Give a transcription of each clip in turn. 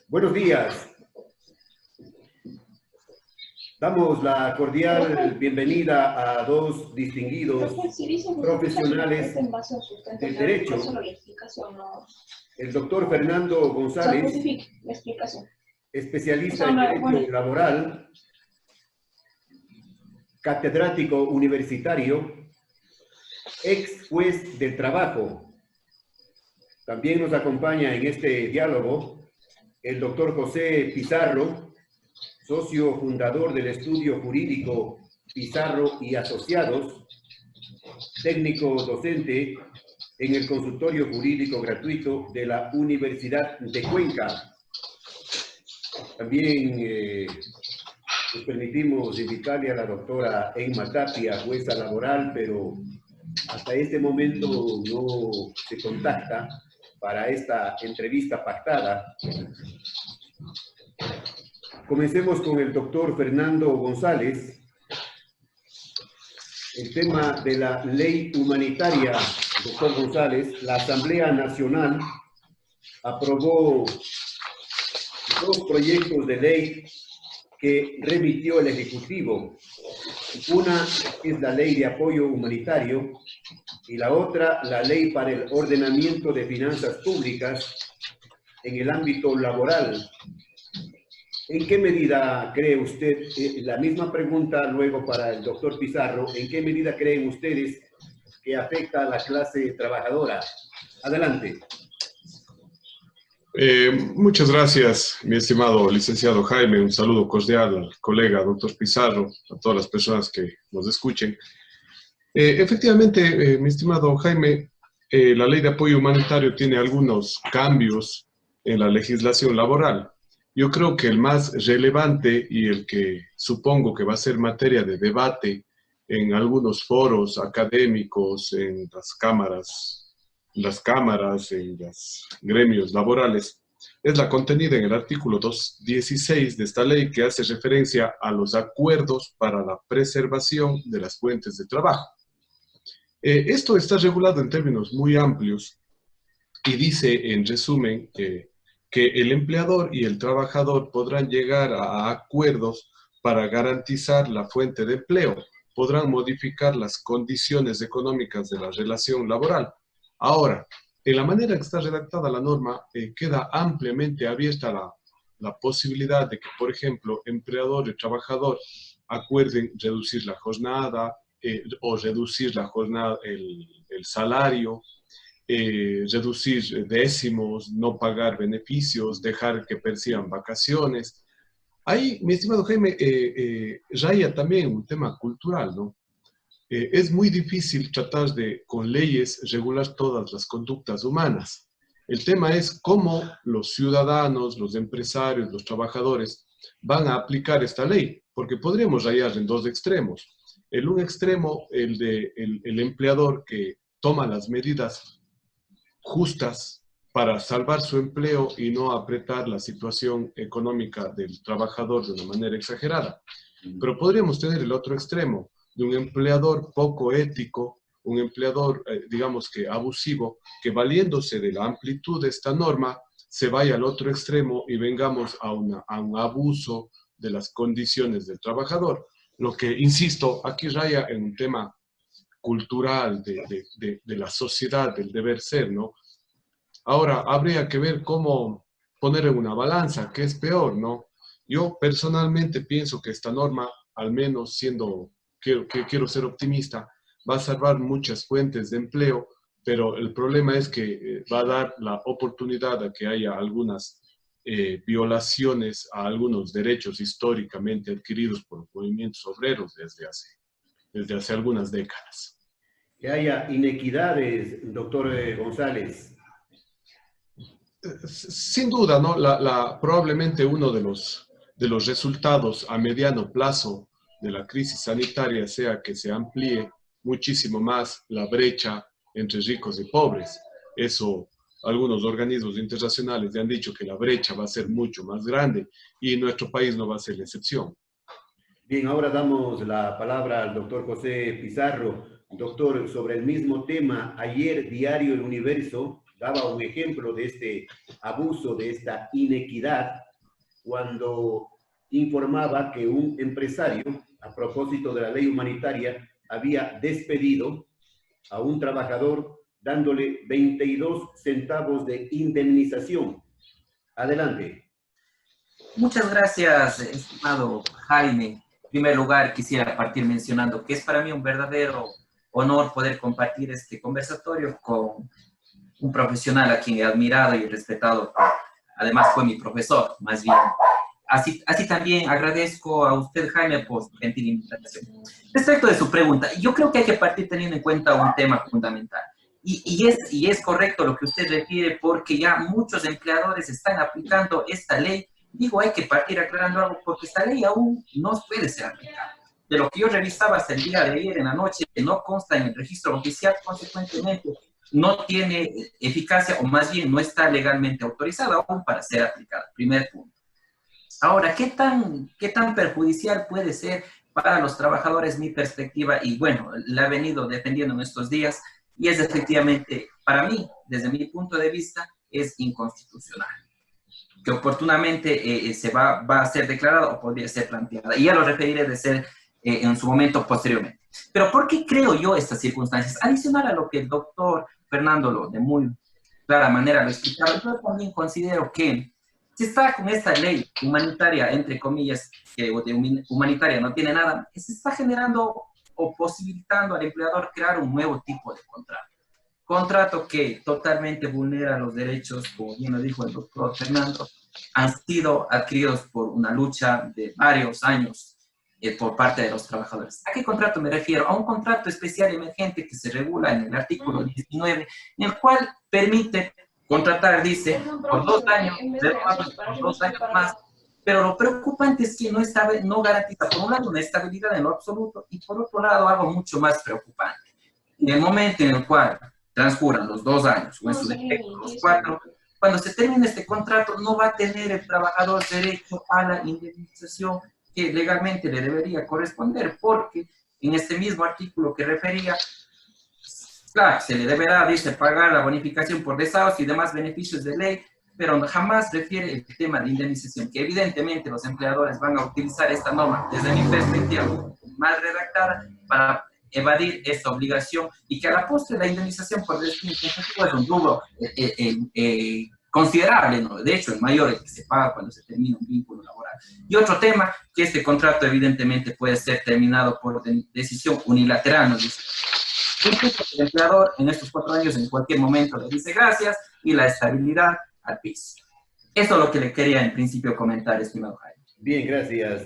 Buenos días. Damos la cordial bienvenida a dos distinguidos profesionales del derecho, el doctor Fernando González, especialista en derecho laboral, catedrático universitario, ex juez del trabajo. También nos acompaña en este diálogo el doctor José Pizarro, socio fundador del estudio jurídico Pizarro y Asociados, técnico docente en el consultorio jurídico gratuito de la Universidad de Cuenca. También nos permitimos invitarle a la doctora Emma Tapia, jueza laboral, pero hasta este momento no se contacta para esta entrevista pactada. Comencemos con el doctor Fernando González. El tema de la ley humanitaria, doctor González. La Asamblea Nacional aprobó dos proyectos de ley que remitió el Ejecutivo. Una es la ley de apoyo humanitario y la otra la ley para el ordenamiento de finanzas públicas en el ámbito laboral. ¿En qué medida cree usted, la misma pregunta luego para el doctor Pizarro, ¿en qué medida creen ustedes que afecta a la clase trabajadora? Adelante. Muchas gracias, mi estimado licenciado Jaime. Un saludo cordial al colega doctor Pizarro, a todas las personas que nos escuchen. Efectivamente, mi estimado Jaime, la ley de apoyo humanitario tiene algunos cambios en la legislación laboral. Yo creo que el más relevante y el que supongo que va a ser materia de debate en algunos foros académicos, en las cámaras, en los gremios laborales, es la contenida en el artículo 216 de esta ley, que hace referencia a los acuerdos para la preservación de las fuentes de trabajo. Esto está regulado en términos muy amplios y dice, en resumen, que el empleador y el trabajador podrán llegar a acuerdos para garantizar la fuente de empleo, podrán modificar las condiciones económicas de la relación laboral. Ahora, en la manera que está redactada la norma, queda ampliamente abierta la posibilidad de que, por ejemplo, empleador y trabajador acuerden reducir la jornada o reducir la jornada, el salario, reducir décimos, no pagar beneficios, dejar que perciban vacaciones. Ahí, mi estimado Jaime, raya también un tema cultural, ¿no? Es muy difícil tratar de, con leyes, regular todas las conductas humanas. El tema es cómo los ciudadanos, los empresarios, los trabajadores van a aplicar esta ley, porque podríamos rayar en dos extremos. En un extremo, el empleador que toma las medidas justas para salvar su empleo y no apretar la situación económica del trabajador de una manera exagerada. Pero podríamos tener el otro extremo, de un empleador poco ético, un empleador, digamos que abusivo, que valiéndose de la amplitud de esta norma, se vaya al otro extremo y vengamos a un abuso de las condiciones del trabajador. Lo que, insisto, aquí raya en un tema cultural de la sociedad, del deber ser, ¿no? Ahora, habría que ver cómo poner en una balanza, qué es peor, ¿no? Yo personalmente pienso que esta norma, al menos quiero ser optimista, va a salvar muchas fuentes de empleo, pero el problema es que va a dar la oportunidad a que haya algunas violaciones a algunos derechos históricamente adquiridos por los movimientos obreros desde hace algunas décadas. Que haya inequidades, doctor González. Sin duda, ¿no? Probablemente uno de los resultados a mediano plazo de la crisis sanitaria sea que se amplíe muchísimo más la brecha entre ricos y pobres. Eso, algunos organismos internacionales ya han dicho que la brecha va a ser mucho más grande y nuestro país no va a ser la excepción. Bien, ahora damos la palabra al doctor José Pizarro. Doctor, sobre el mismo tema, ayer Diario El Universo daba un ejemplo de este abuso, de esta inequidad, cuando informaba que un empresario, a propósito de la ley humanitaria, había despedido a un trabajador dándole 22 centavos de indemnización. Adelante. Muchas gracias, estimado Jaime. En primer lugar, quisiera partir mencionando que es para mí un verdadero honor poder compartir este conversatorio con un profesional a quien he admirado y respetado. Además, fue mi profesor, más bien. Así también agradezco a usted, Jaime, por su gentil invitación. Respecto de su pregunta, yo creo que hay que partir teniendo en cuenta un tema fundamental. Y es correcto lo que usted refiere, porque ya muchos empleadores están aplicando esta ley. Digo, hay que partir aclarando algo, porque esta ley aún no puede ser aplicada. De lo que yo revisaba hasta el día de ayer en la noche, que no consta en el registro oficial, consecuentemente no tiene eficacia, o más bien no está legalmente autorizada aún para ser aplicada. Primer punto. Ahora, ¿qué tan perjudicial puede ser para los trabajadores mi perspectiva? Y bueno, la he venido defendiendo en estos días, y es efectivamente, para mí, desde mi punto de vista, es inconstitucional, que oportunamente va a ser declarada o podría ser planteada. Y ya lo referiré de ser en su momento posteriormente. Pero ¿por qué creo yo estas circunstancias? Adicional a lo que el doctor Fernando de muy clara manera lo explicaba, yo también considero que si está con esta ley humanitaria, entre comillas, que de humanitaria no tiene nada, se está generando o posibilitando al empleador crear un nuevo tipo de contrato. Contrato que totalmente vulnera los derechos, como bien lo dijo el doctor Fernando, han sido adquiridos por una lucha de varios años por parte de los trabajadores. ¿A qué contrato me refiero? A un contrato especial emergente que se regula en el artículo 19, en el cual permite contratar, dice, por 2 años, por 2 años más, pero lo preocupante es que no garantiza, por un lado, una estabilidad en lo absoluto, y por otro lado, algo mucho más preocupante. En el momento en el cual transcurran los 2 años, o en su defecto los 4, cuando se termine este contrato, no va a tener el trabajador derecho a la indemnización que legalmente le debería corresponder, porque en este mismo artículo que refería, claro, se le deberá, dice, pagar la bonificación por desahucio y demás beneficios de ley, pero jamás refiere el tema de indemnización, que evidentemente los empleadores van a utilizar esta norma, desde mi perspectiva, mal redactada, para evadir esta obligación, y que a la postre la indemnización por despido intempestivo es un rubro considerable, ¿no? De hecho, el mayor el que se paga cuando se termina un vínculo laboral. Y otro tema, que este contrato evidentemente puede ser terminado por decisión unilateral, ¿no? El empleador en estos 4 años en cualquier momento le dice gracias y la estabilidad al piso. Eso es lo que le quería en principio comentar, estimado Jaime. Bien, gracias,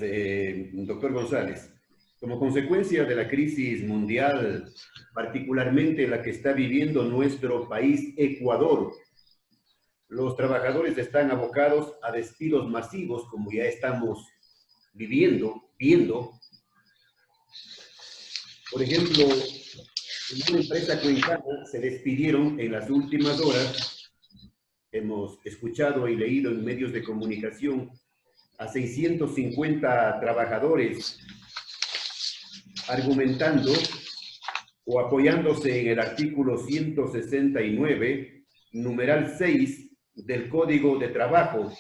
doctor González. Como consecuencia de la crisis mundial, particularmente la que está viviendo nuestro país, Ecuador, los trabajadores están abocados a despidos masivos, como ya estamos viendo. Por ejemplo, en una empresa cuencana se despidieron en las últimas horas, hemos escuchado y leído en medios de comunicación, a 650 trabajadores, argumentando o apoyándose en el artículo 169, numeral 6 del Código de Trabajo,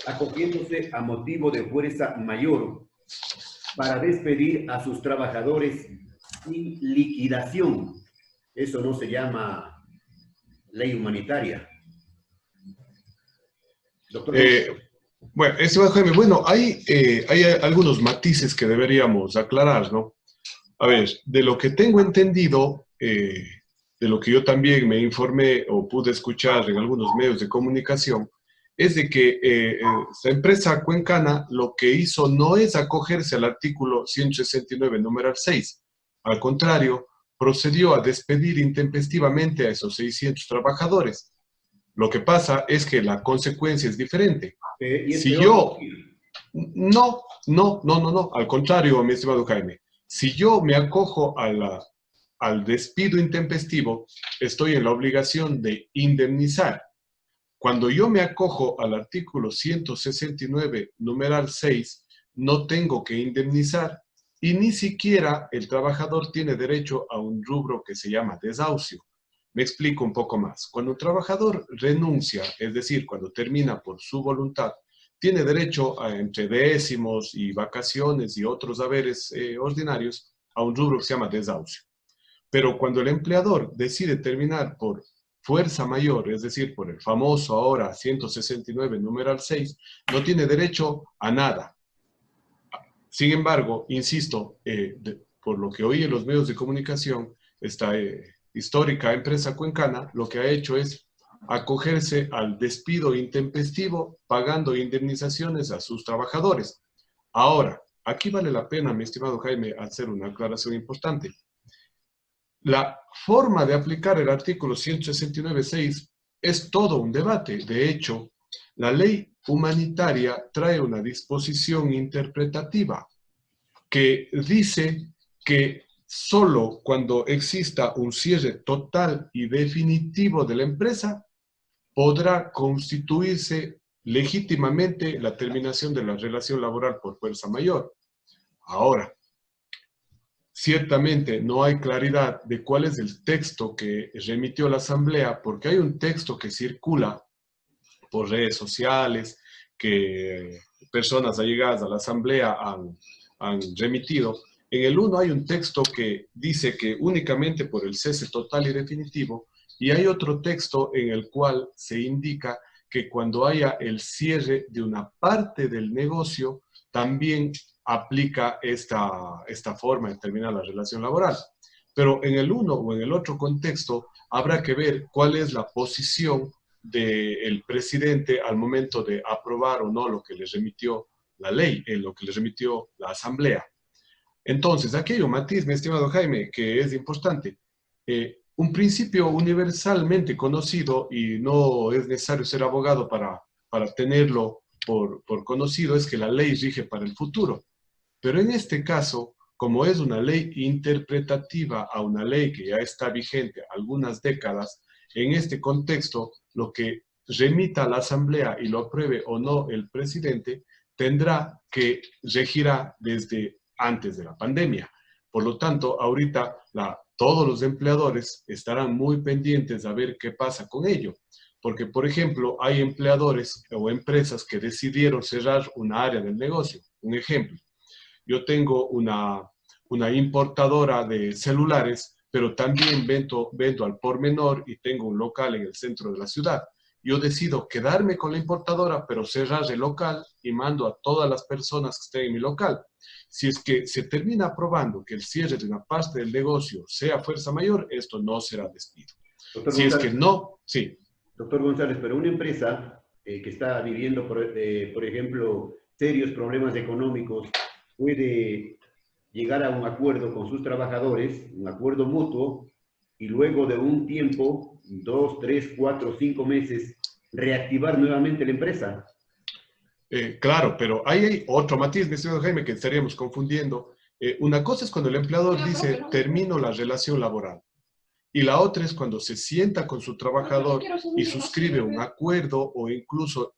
acogiéndose a motivo de fuerza mayor para despedir a sus trabajadores sin liquidación. Eso no se llama ley humanitaria. Doctor. Bueno, estimado Jaime, bueno, hay algunos matices que deberíamos aclarar, ¿no? A ver, de lo que tengo entendido, de lo que yo también me informé o pude escuchar en algunos medios de comunicación, es de que la empresa cuencana lo que hizo no es acogerse al artículo 169, numeral 6. Al contrario, procedió a despedir intempestivamente a esos 600 trabajadores. Lo que pasa es que la consecuencia es diferente. Si yo... No, al contrario, mi estimado Jaime. Si yo me acojo al despido intempestivo, estoy en la obligación de indemnizar. Cuando yo me acojo al artículo 169, numeral 6, no tengo que indemnizar y ni siquiera el trabajador tiene derecho a un rubro que se llama desahucio. Me explico un poco más. Cuando un trabajador renuncia, es decir, cuando termina por su voluntad, tiene derecho a, entre décimos y vacaciones y otros haberes ordinarios, a un rubro que se llama desahucio. Pero cuando el empleador decide terminar por fuerza mayor, es decir, por el famoso ahora 169, numeral 6, no tiene derecho a nada. Sin embargo, insisto, por lo que oí en los medios de comunicación, esta histórica empresa cuencana lo que ha hecho es acogerse al despido intempestivo pagando indemnizaciones a sus trabajadores. Ahora, aquí vale la pena, mi estimado Jaime, hacer una aclaración importante. La forma de aplicar el artículo 169.6 es todo un debate. De hecho, la ley humanitaria trae una disposición interpretativa que dice que solo cuando exista un cierre total y definitivo de la empresa podrá constituirse legítimamente la terminación de la relación laboral por fuerza mayor. Ahora, ciertamente no hay claridad de cuál es el texto que remitió la Asamblea, porque hay un texto que circula por redes sociales, que personas allegadas a la Asamblea han remitido. En el uno hay un texto que dice que únicamente por el cese total y definitivo, y hay otro texto en el cual se indica que cuando haya el cierre de una parte del negocio, también aplica esta forma de terminar la relación laboral. Pero en el uno o en el otro contexto habrá que ver cuál es la posición del presidente al momento de aprobar o no lo que le remitió la ley, lo que le remitió la Asamblea. Entonces, aquí hay un matiz, mi estimado Jaime, que es importante. Un principio universalmente conocido, y no es necesario ser abogado para tenerlo por conocido, es que la ley rige para el futuro. Pero en este caso, como es una ley interpretativa a una ley que ya está vigente algunas décadas, en este contexto, lo que remita a la Asamblea y lo apruebe o no el presidente, tendrá que regirá desde antes de la pandemia. Por lo tanto, ahorita todos los empleadores estarán muy pendientes a ver qué pasa con ello. Porque, por ejemplo, hay empleadores o empresas que decidieron cerrar una área del negocio. Un ejemplo, yo tengo una importadora de celulares, pero también vendo al por menor y tengo un local en el centro de la ciudad. Yo decido quedarme con la importadora, pero cerrar el local y mando a todas las personas que estén en mi local. Si es que se termina aprobando que el cierre de una parte del negocio sea fuerza mayor, esto no será despido. Doctor Si González, es que no, sí. Doctor González, pero una empresa que está viviendo, por ejemplo, serios problemas económicos, puede llegar a un acuerdo con sus trabajadores, un acuerdo mutuo, y luego de un tiempo, 2, 3, 4, 5 meses, reactivar nuevamente la empresa. Claro, pero ahí hay otro matiz, mi estimado Jaime, que estaríamos confundiendo. Una cosa es cuando el empleador dice, termino la relación laboral. Y la otra es cuando se sienta con su trabajador y suscribe un acuerdo o incluso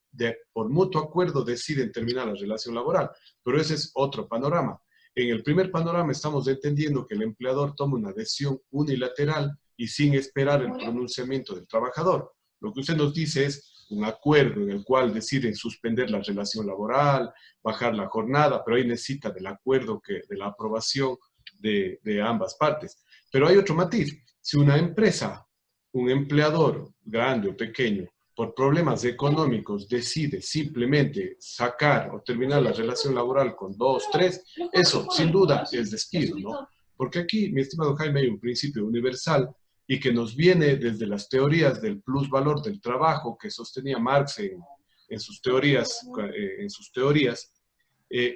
por mutuo acuerdo deciden terminar la relación laboral. Pero ese es otro panorama. En el primer panorama estamos entendiendo que el empleador toma una decisión unilateral y sin esperar el pronunciamiento del trabajador. Lo que usted nos dice es un acuerdo en el cual deciden suspender la relación laboral, bajar la jornada, pero ahí necesita del acuerdo, de la aprobación de ambas partes. Pero hay otro matiz. Si una empresa, un empleador grande o pequeño, por problemas económicos decide simplemente sacar o terminar la relación laboral con 2, 3, eso sin duda es despido, ¿no? Porque aquí, mi estimado Jaime, hay un principio universal y que nos viene desde las teorías del plusvalor del trabajo que sostenía Marx en sus teorías,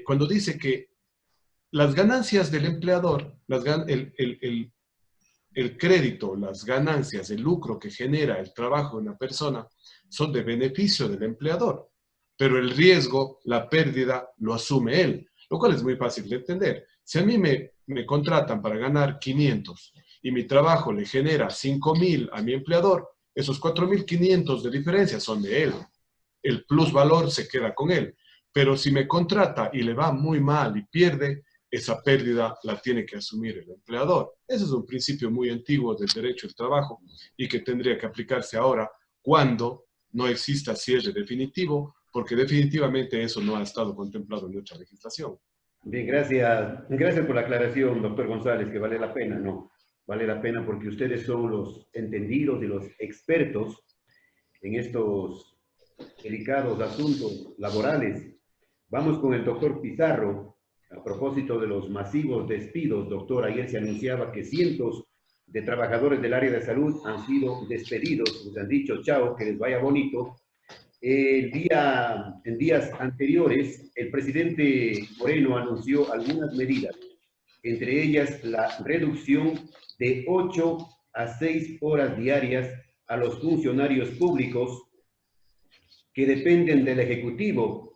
cuando dice que las ganancias del empleador, el crédito, las ganancias, el lucro que genera el trabajo de una persona son de beneficio del empleador, pero el riesgo, la pérdida, lo asume él, lo cual es muy fácil de entender. Si a mí me contratan para ganar 500 y mi trabajo le genera 5.000 a mi empleador, esos 4.500 de diferencia son de él. El plusvalor se queda con él. Pero si me contrata y le va muy mal y pierde, esa pérdida la tiene que asumir el empleador. Ese es un principio muy antiguo del derecho del trabajo y que tendría que aplicarse ahora cuando no exista cierre definitivo, porque definitivamente eso no ha estado contemplado en nuestra legislación. Bien, gracias. Gracias por la aclaración, doctor González, que vale la pena, ¿no? Vale la pena porque ustedes son los entendidos y los expertos en estos delicados asuntos laborales. Vamos con el doctor Pizarro. A propósito de los masivos despidos, doctor, ayer se anunciaba que cientos de trabajadores del área de salud han sido despedidos, les han dicho chao, que les vaya bonito. En días anteriores, el presidente Moreno anunció algunas medidas, entre ellas la reducción de 8 a 6 horas diarias a los funcionarios públicos que dependen del Ejecutivo,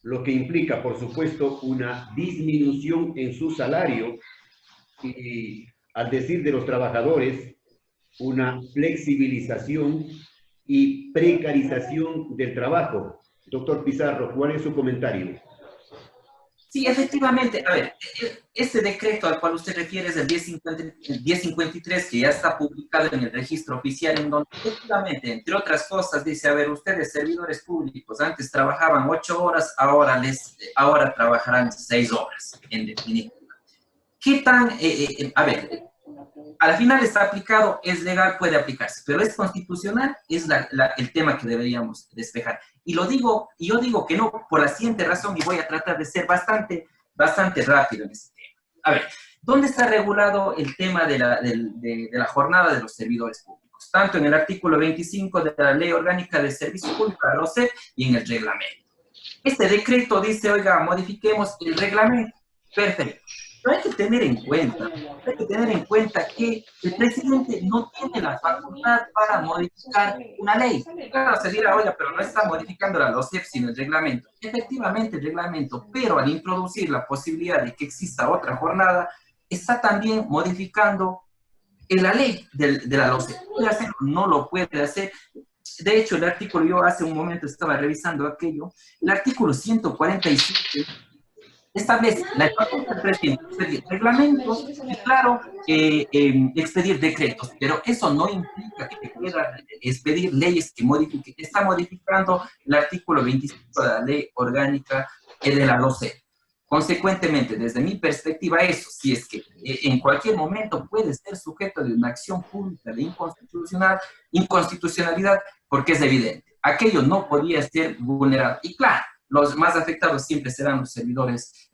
lo que implica, por supuesto, una disminución en su salario y, al decir de los trabajadores, una flexibilización y precarización del trabajo. Doctor Pizarro, ¿cuál es su comentario? Sí, efectivamente. A ver, este decreto al cual usted refiere es el 1053, que ya está publicado en el registro oficial, en donde efectivamente, entre otras cosas, dice, a ver, ustedes, servidores públicos, antes trabajaban 8 horas, ahora trabajarán 6 horas, en definitiva. ¿Qué tan, a ver, al final está aplicado, es legal, puede aplicarse, pero es constitucional, es el tema que deberíamos despejar. Y yo digo que no, por la siguiente razón, y voy a tratar de ser bastante rápido en este tema. A ver, ¿dónde está regulado el tema de la jornada de los servidores públicos? Tanto en el artículo 25 de la Ley Orgánica de Servicio Público, la LOCEP, y en el reglamento. Este decreto dice, oiga, modifiquemos el reglamento. Perfecto. Pero hay que tener en cuenta que el presidente no tiene la facultad para modificar una ley. Claro, se dirá, oiga, pero no está modificando la LOCEP, sino el reglamento. Efectivamente, el reglamento, pero al introducir la posibilidad de que exista otra jornada, está también modificando la ley de la LOCEP. ¿Puede hacerlo? No lo puede hacer. De hecho, el artículo, yo hace un momento estaba revisando aquello, el artículo 147 establece la facultad del presidente de expedir reglamentos y, claro, expedir decretos, pero eso no implica que pueda expedir leyes que modifique. Está modificando el artículo 25 de la Ley Orgánica de la LOCEP. Consecuentemente, desde mi perspectiva, eso, si es que en cualquier momento puede ser sujeto de una acción pública de inconstitucionalidad, porque es evidente, aquello no podía ser vulnerado. Y claro, los más afectados siempre serán los servidores,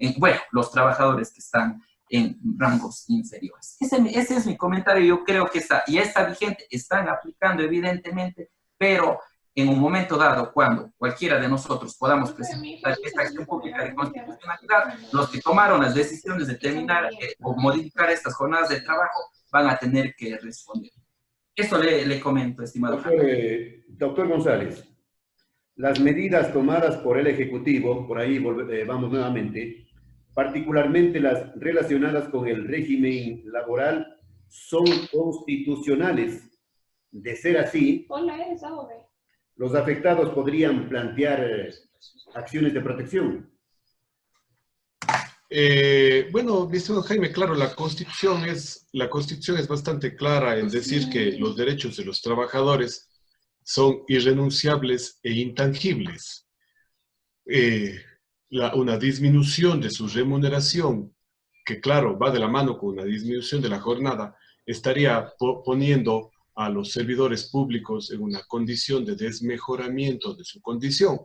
los trabajadores que están en rangos inferiores. Ese es mi comentario. Yo creo que está vigente, están aplicando evidentemente, pero en un momento dado, cuando cualquiera de nosotros podamos presentar esta acción pública de constitucionalidad, los que tomaron las decisiones de terminar o modificar estas jornadas de trabajo van a tener que responder. Eso le comento, estimado. Doctor González, las medidas tomadas por el Ejecutivo, por ahí vamos nuevamente, particularmente las relacionadas con el régimen laboral, son constitucionales. De ser así, los afectados podrían plantear acciones de protección. Bueno, mi estimado Jaime, claro, la Constitución es bastante clara en decir que los derechos de los trabajadores son irrenunciables e intangibles. Una disminución de su remuneración, que claro, va de la mano con una disminución de la jornada, estaría poniendo a los servidores públicos en una condición de desmejoramiento de su condición,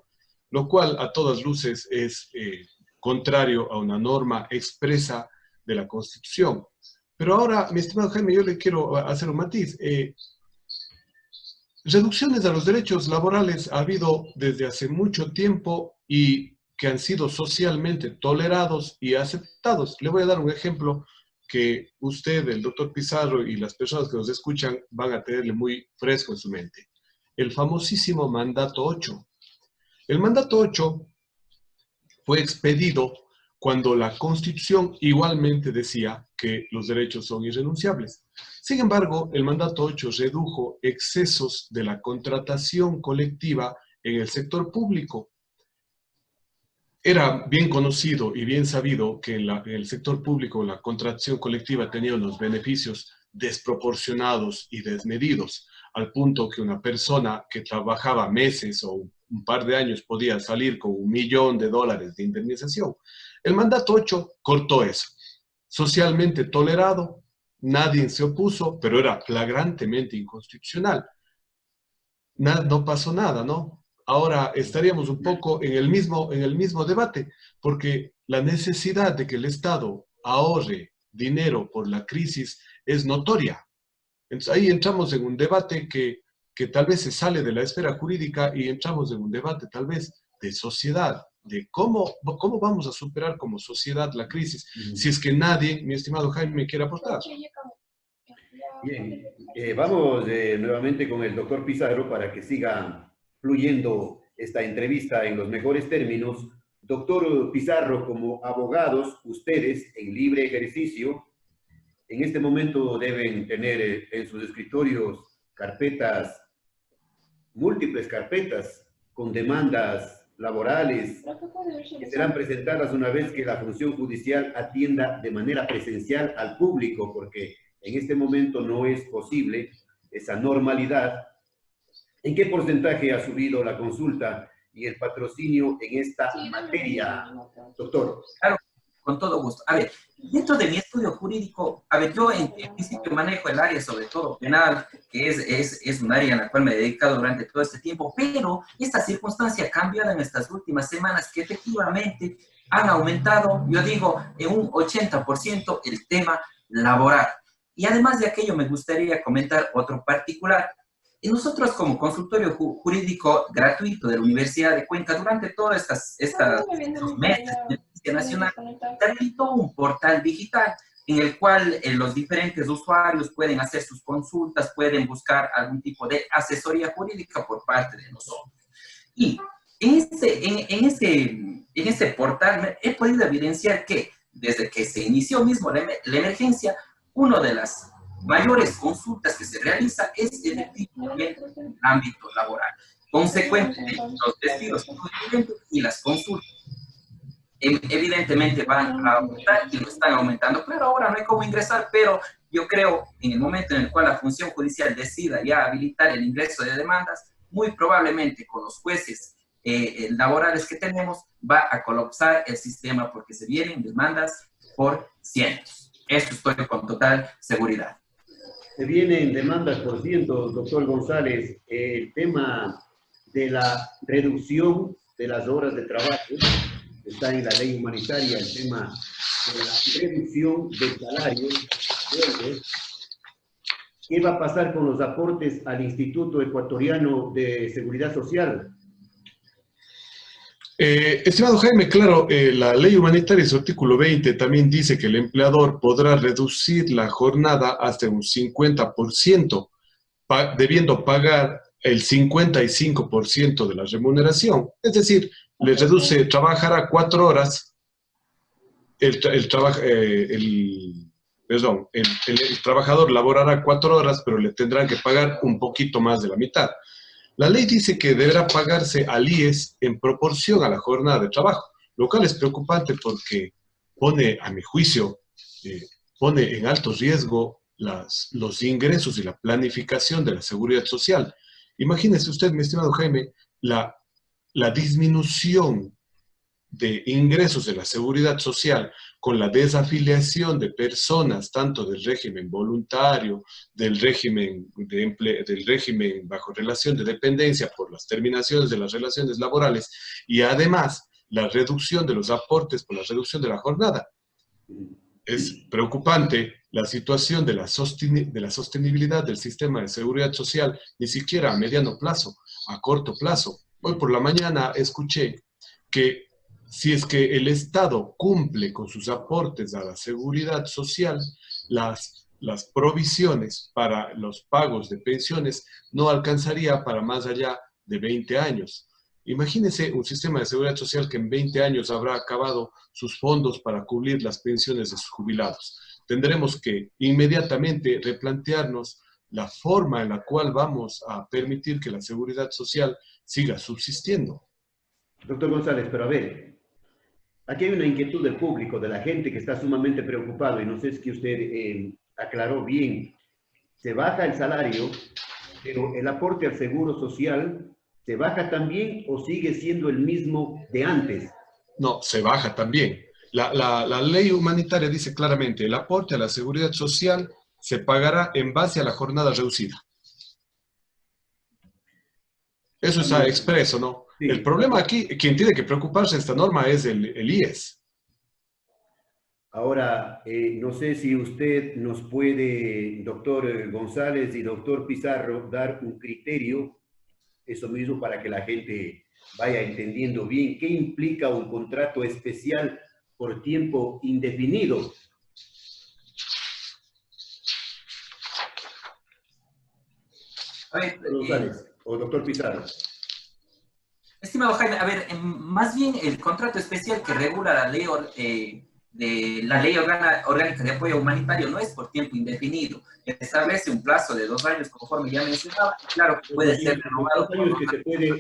lo cual a todas luces es contrario a una norma expresa de la Constitución. Pero ahora, mi estimado Jaime, yo le quiero hacer un matiz. Reducciones a los derechos laborales ha habido desde hace mucho tiempo y que han sido socialmente tolerados y aceptados. Le voy a dar un ejemplo que usted, el doctor Pizarro y las personas que nos escuchan van a tenerle muy fresco en su mente. El famosísimo Mandato 8. El Mandato 8 fue expedido cuando la Constitución igualmente decía que los derechos son irrenunciables. Sin embargo, el Mandato 8 redujo excesos de la contratación colectiva en el sector público. era bien conocido y bien sabido que en el sector público la contratación colectiva tenía unos beneficios desproporcionados y desmedidos, al punto que una persona que trabajaba meses o un par de años podía salir con $1.000.000 de indemnización. El mandato 8 cortó eso. Socialmente tolerado, nadie se opuso, pero era flagrantemente inconstitucional. No pasó nada, ¿no? Ahora estaríamos un poco en el mismo debate, porque la necesidad de que el Estado ahorre dinero por la crisis es notoria. Entonces ahí entramos en un debate que tal vez se sale de la esfera jurídica y entramos en un debate tal vez de sociedad, de cómo vamos a superar como sociedad la crisis, si es que nadie, mi estimado Jaime, quiere aportar. Bien, vamos nuevamente con el doctor Pizarro para que siga fluyendo esta entrevista en los mejores términos. Doctor Pizarro, como abogados, ustedes en libre ejercicio, en este momento deben tener en sus escritorios carpetas, múltiples carpetas con demandas laborales que serán presentadas una vez que la función judicial atienda de manera presencial al público, porque en este momento no es posible esa normalidad. ¿En qué porcentaje ha subido la consulta y el patrocinio en esta materia, doctor? Claro, con todo gusto. A ver, dentro de mi estudio jurídico, a ver, yo en principio manejo el área sobre todo penal, que es un área en la cual me he dedicado durante todo este tiempo, pero esta circunstancia ha cambiado en estas últimas semanas que efectivamente han aumentado, yo digo, en un 80% el tema laboral. Y además de aquello, me gustaría comentar otro particular. Y nosotros como consultorio jurídico gratuito de la Universidad de Cuenca, durante todos estos meses de Justicia Nacional, se habilitó un portal digital en el cual los diferentes usuarios pueden hacer sus consultas, pueden buscar algún tipo de asesoría jurídica por parte de nosotros. Y en ese portal he podido evidenciar que desde que se inició mismo la emergencia, una de las mayores consultas que se realiza es efectivamente en el ámbito laboral. Consecuentemente, los despidos y las consultas evidentemente van a aumentar y lo están aumentando. Claro, ahora no hay cómo ingresar, pero yo creo en el momento en el cual la función judicial decida ya habilitar el ingreso de demandas, muy probablemente con los jueces laborales que tenemos va a colapsar el sistema porque se vienen demandas por cientos. Esto estoy con total seguridad. Se vienen demandas por cientos, doctor González. El tema de la reducción de las horas de trabajo está en la ley humanitaria, el tema de la reducción del salario. ¿Qué va a pasar con los aportes al Instituto Ecuatoriano de Seguridad Social? Estimado Jaime, claro, la ley humanitaria, su artículo 20, también dice que el empleador podrá reducir la jornada hasta un 50%, debiendo pagar el 55% de la remuneración. Es decir, le reduce, trabajará 4 horas, el trabajador laborará 4 horas, pero le tendrán que pagar un poquito más de la mitad. La ley dice que deberá pagarse al IES en proporción a la jornada de trabajo, lo cual es preocupante porque pone, a mi juicio, pone en alto riesgo los ingresos y la planificación de la seguridad social. Imagínese usted, mi estimado Jaime, la disminución de ingresos de la seguridad social con la desafiliación de personas, tanto del régimen voluntario, del régimen bajo relación de dependencia por las terminaciones de las relaciones laborales y además la reducción de los aportes por la reducción de la jornada. Es preocupante la situación de la sostenibilidad del sistema de seguridad social, ni siquiera a mediano plazo, a corto plazo. Hoy por la mañana escuché que si es que el Estado cumple con sus aportes a la seguridad social, las provisiones para los pagos de pensiones no alcanzaría para más allá de 20 años. Imagínense un sistema de seguridad social que en 20 años habrá acabado sus fondos para cubrir las pensiones de sus jubilados. Tendremos que inmediatamente replantearnos la forma en la cual vamos a permitir que la seguridad social siga subsistiendo. Doctor González, pero a ver, aquí hay una inquietud del público, de la gente que está sumamente preocupado, y no sé si usted aclaró bien. Se baja el salario, pero el aporte al seguro social se baja también o sigue siendo el mismo de antes. No, se baja también. La ley humanitaria dice claramente, el aporte a la seguridad social se pagará en base a la jornada reducida. Eso está expreso, ¿no? Sí. El problema aquí, quien tiene que preocuparse de esta norma es el IES. Ahora, no sé si usted nos puede, doctor González y doctor Pizarro, dar un criterio, eso mismo para que la gente vaya entendiendo bien qué implica un contrato especial por tiempo indefinido. A ver, González o doctor Pizarro. estimado Jaime, a ver, más bien el contrato especial que regula la ley orgánica de apoyo humanitario no es por tiempo indefinido. Establece un plazo de 2 años, conforme ya mencionaba. Claro que puede ser renovado. 2 años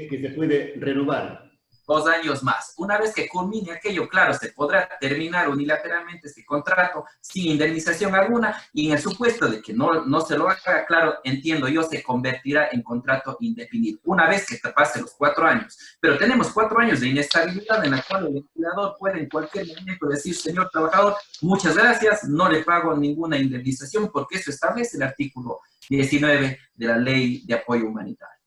que se puede renovar. 2 años más. Una vez que culmine aquello, claro, se podrá terminar unilateralmente este contrato sin indemnización alguna, y en el supuesto de que no se lo haga, claro, entiendo yo, se convertirá en contrato indefinido, una vez que pase los 4 años. Pero tenemos 4 años de inestabilidad en la cual el empleador puede en cualquier momento decir, señor trabajador, muchas gracias, no le pago ninguna indemnización, porque eso establece el artículo 19 de la Ley de Apoyo Humanitario.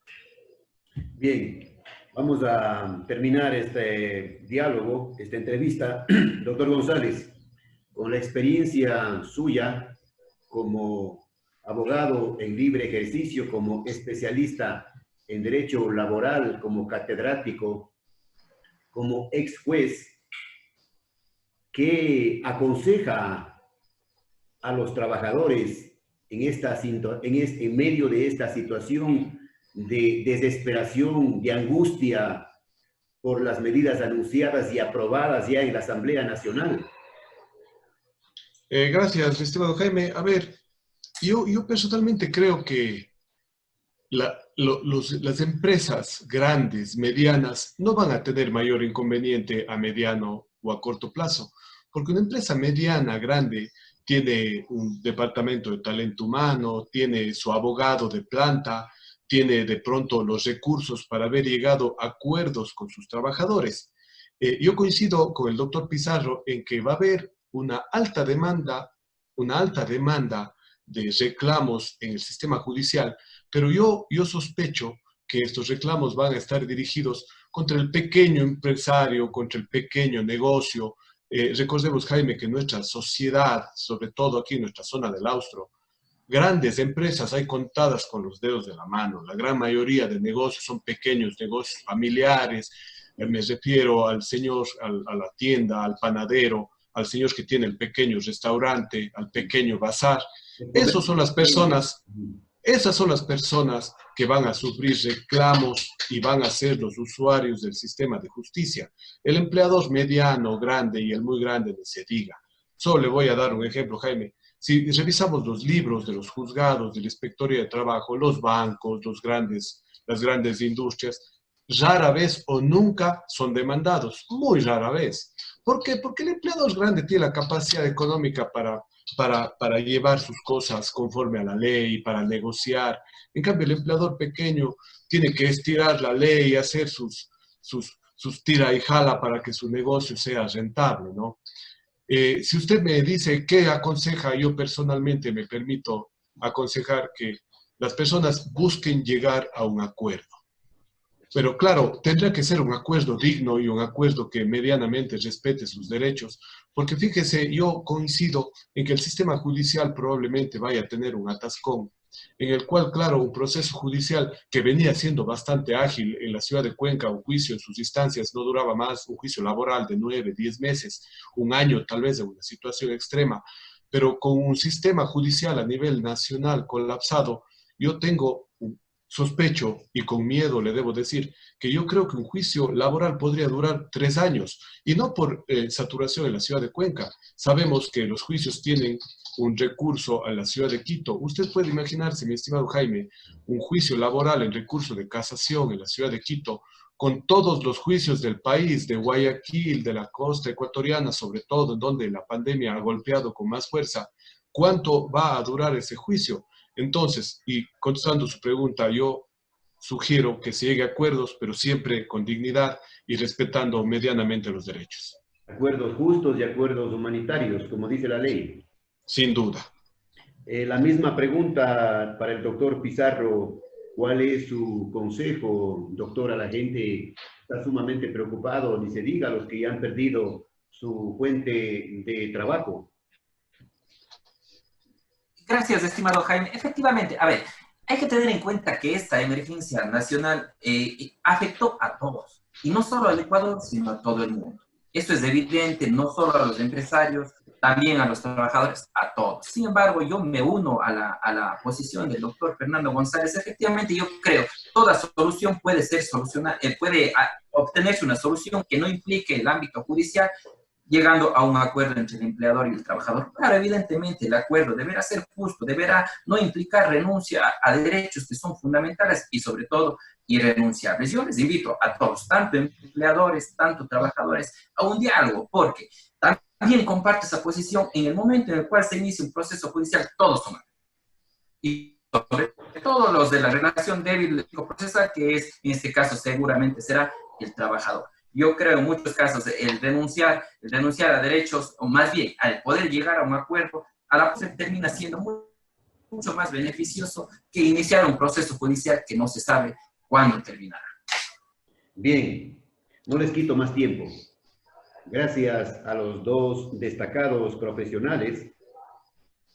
Bien. Vamos a terminar este diálogo, esta entrevista. Doctor González, con la experiencia suya como abogado en libre ejercicio, como especialista en derecho laboral, como catedrático, como ex juez, ¿qué aconseja a los trabajadores en medio de esta situación de desesperación, de angustia por las medidas anunciadas y aprobadas ya en la Asamblea Nacional? Gracias, estimado Jaime. A ver, yo personalmente creo que las empresas grandes, medianas, no van a tener mayor inconveniente a mediano o a corto plazo, porque una empresa mediana, grande, tiene un departamento de talento humano, tiene su abogado de planta, tiene de pronto los recursos para haber llegado a acuerdos con sus trabajadores. Yo coincido con el doctor Pizarro en que va a haber una alta demanda de reclamos en el sistema judicial, pero yo sospecho que estos reclamos van a estar dirigidos contra el pequeño empresario, contra el pequeño negocio. Recordemos, Jaime, que nuestra sociedad, sobre todo aquí en nuestra zona del Austro, grandes empresas hay contadas con los dedos de la mano. La gran mayoría de negocios son pequeños negocios familiares. Me refiero al señor, a la tienda, al panadero, al señor que tiene el pequeño restaurante, al pequeño bazar. Esas son las personas que van a sufrir reclamos y van a ser los usuarios del sistema de justicia. El empleador mediano, grande y el muy grande ni se diga. Solo le voy a dar un ejemplo, Jaime. Si revisamos los libros de los juzgados, de la Inspectoría de Trabajo, los bancos, las grandes industrias, rara vez o nunca son demandados, muy rara vez. ¿Por qué? Porque el empleador grande tiene la capacidad económica para llevar sus cosas conforme a la ley, para negociar. En cambio, el empleador pequeño tiene que estirar la ley y hacer sus tira y jala para que su negocio sea rentable, ¿no? Si usted me dice qué aconseja, yo personalmente me permito aconsejar que las personas busquen llegar a un acuerdo. Pero claro, tendrá que ser un acuerdo digno y un acuerdo que medianamente respete sus derechos, porque fíjese, yo coincido en que el sistema judicial probablemente vaya a tener un atascón, en el cual, claro, un proceso judicial que venía siendo bastante ágil en la ciudad de Cuenca, un juicio en sus instancias no duraba más, un juicio laboral de 9, 10 meses, un año tal vez de una situación extrema, pero con un sistema judicial a nivel nacional colapsado, yo tengo sospecho y con miedo le debo decir que yo creo que un juicio laboral podría durar 3 años y no por saturación en la ciudad de Cuenca. Sabemos que los juicios tienen un recurso a la ciudad de Quito. Usted puede imaginarse, mi estimado Jaime, un juicio laboral en recurso de casación en la ciudad de Quito, con todos los juicios del país, de Guayaquil, de la costa ecuatoriana, sobre todo, en donde la pandemia ha golpeado con más fuerza. ¿Cuánto va a durar ese juicio? Entonces, y contestando su pregunta, yo sugiero que se llegue a acuerdos, pero siempre con dignidad y respetando medianamente los derechos. Acuerdos justos y acuerdos humanitarios, como dice la ley. Sin duda. La misma pregunta para el doctor Pizarro. ¿Cuál es su consejo, doctor? A la gente está sumamente preocupado, ni se diga a los que ya han perdido su fuente de trabajo. Gracias, estimado Jaime. Efectivamente, a ver, hay que tener en cuenta que esta emergencia nacional afectó a todos, y no solo al Ecuador, sino a todo el mundo. Esto es evidente, no solo a los empresarios, también a los trabajadores, a todos. Sin embargo, yo me uno a la posición del doctor Fernando González. Efectivamente, yo creo que toda solución puede ser solucionada, puede obtenerse una solución que no implique el ámbito judicial, llegando a un acuerdo entre el empleador y el trabajador. Claro, evidentemente el acuerdo deberá ser justo, deberá no implicar renuncia a derechos que son fundamentales y sobre todo irrenunciables. Yo les invito a todos, tanto empleadores, tanto trabajadores, a un diálogo, porque también comparto esa posición. En el momento en el cual se inicia un proceso judicial, todos toman. Y sobre todo los de la relación débil procesal, que es, en este caso, seguramente será el trabajador. Yo creo en muchos casos el denunciar a derechos, o más bien al poder llegar a un acuerdo, a la postre termina siendo mucho más beneficioso que iniciar un proceso judicial que no se sabe cuándo terminará. Bien, no les quito más tiempo. Gracias a los dos destacados profesionales,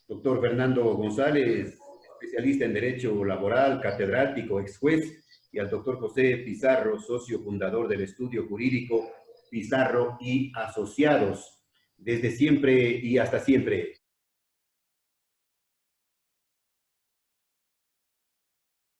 doctor Fernando González, especialista en Derecho Laboral, catedrático, ex juez, y al doctor José Pizarro, socio fundador del estudio jurídico Pizarro y Asociados. Desde siempre y hasta siempre.